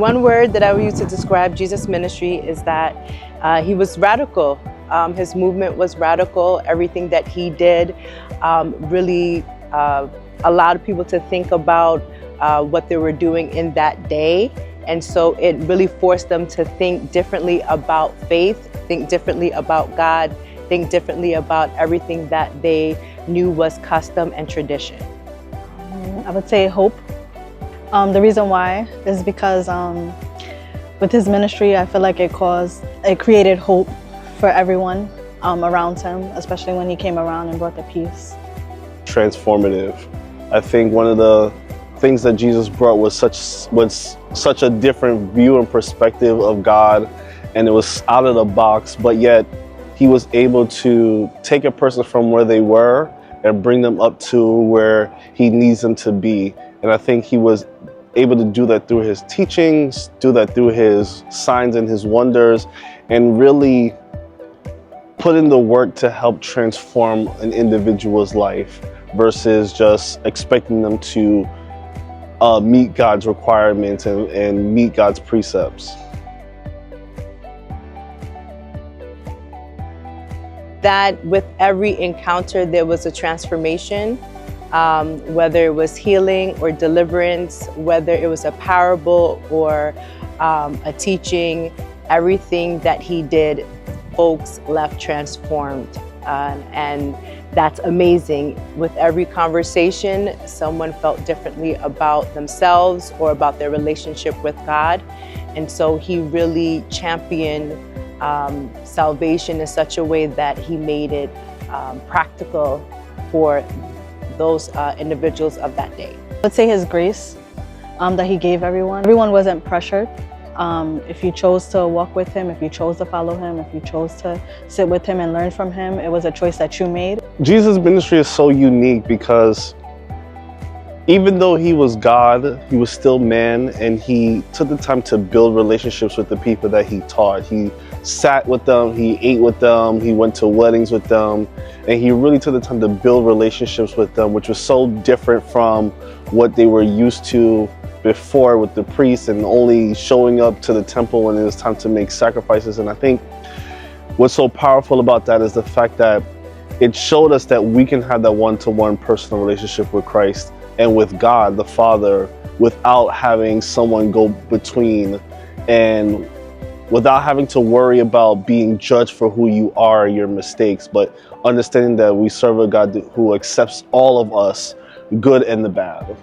One word that I would use to describe Jesus' ministry is that he was radical. His movement was radical. Everything that he did really allowed people to think about what they were doing in that day. And so it really forced them to think differently about faith, think differently about God, think differently about everything that they knew was custom and tradition. I would say hope. The reason why is because with his ministry, I feel like it created hope for everyone around him, especially when he came around and brought the peace. Transformative. I think one of the things that Jesus brought was such a different view and perspective of God, and it was out of the box, but yet he was able to take a person from where they were and bring them up to where he needs them to be. And I think he was able to do that through his teachings, do that through his signs and his wonders, and really put in the work to help transform an individual's life versus just expecting them to meet God's requirements and meet God's precepts. That with every encounter there was a transformation, whether it was healing or deliverance, whether it was a parable or a teaching, everything that he did, folks left transformed. And that's amazing. With every conversation, someone felt differently about themselves or about their relationship with God. And so he really championed salvation in such a way that he made it practical for those individuals of that day. Let's say his grace that he gave everyone. Everyone wasn't pressured. If you chose to walk with him, if you chose to follow him, if you chose to sit with him and learn from him, it was a choice that you made. Jesus' ministry is so unique because even though he was God, he was still man, and he took the time to build relationships with the people that he taught. He sat with them, he ate with them, he went to weddings with them, and he really took the time to build relationships with them, which was so different from what they were used to before with the priests and only showing up to the temple when it was time to make sacrifices. And I think what's so powerful about that is the fact that it showed us that we can have that one-to-one personal relationship with Christ and with God the Father without having someone go between and without having to worry about being judged for who you are, your mistakes, but understanding that we serve a God who accepts all of us, good and the bad.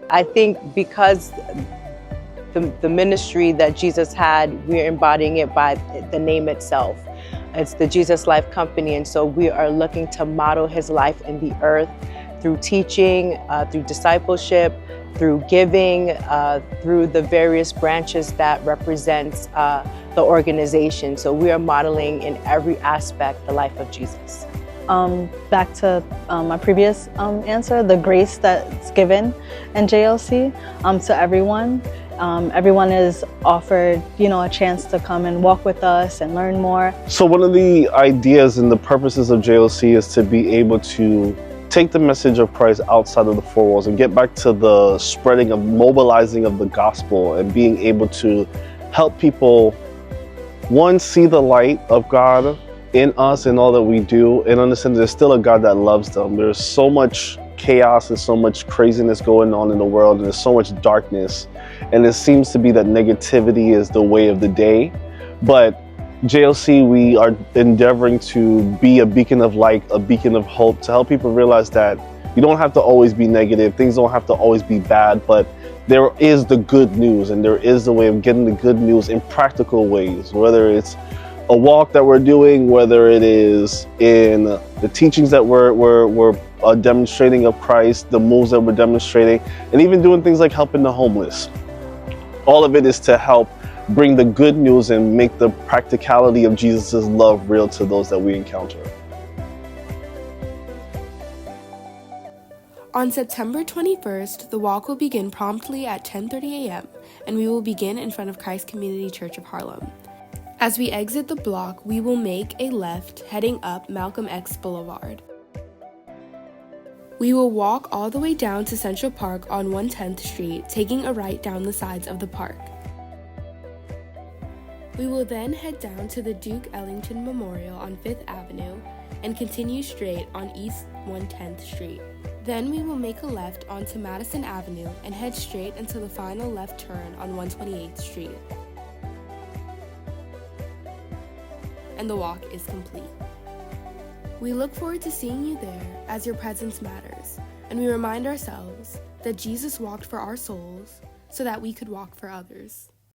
I think because the ministry that Jesus had, we're embodying it by the name itself. It's the Jesus Life Company, and so we are looking to model his life in the earth through teaching, through discipleship, through giving, through the various branches that represents the organization. So we are modeling in every aspect the life of Jesus. Back to my previous answer, the grace that's given in JLC to everyone. Everyone is offered, a chance to come and walk with us and learn more. So one of the ideas and the purposes of JLC is to be able to take the message of Christ outside of the four walls and get back to the spreading of mobilizing of the gospel and being able to help people, one, see the light of God in us and all that we do, and understand there's still a God that loves them. There's so much chaos and so much craziness going on in the world, and there's so much darkness, and it seems to be that negativity is the way of the day. But JLC, we are endeavoring to be a beacon of light, a beacon of hope, to help people realize that you don't have to always be negative, things don't have to always be bad, but there is the good news, and there is the way of getting the good news in practical ways, whether it's a walk that we're doing, whether it is in the teachings that we're demonstrating of Christ, the moves that we're demonstrating, and even doing things like helping the homeless. All of it is to help bring the good news and make the practicality of Jesus' love real to those that we encounter. On September 21st, the walk will begin promptly at 10:30 a.m., and we will begin in front of Christ Community Church of Harlem. As we exit the block, we will make a left heading up Malcolm X Boulevard. We will walk all the way down to Central Park on 110th Street, taking a right down the sides of the park. We will then head down to the Duke Ellington Memorial on 5th Avenue and continue straight on East 110th Street. Then we will make a left onto Madison Avenue and head straight until the final left turn on 128th Street. And the walk is complete. We look forward to seeing you there, as your presence matters, and we remind ourselves that Jesus walked for our souls so that we could walk for others.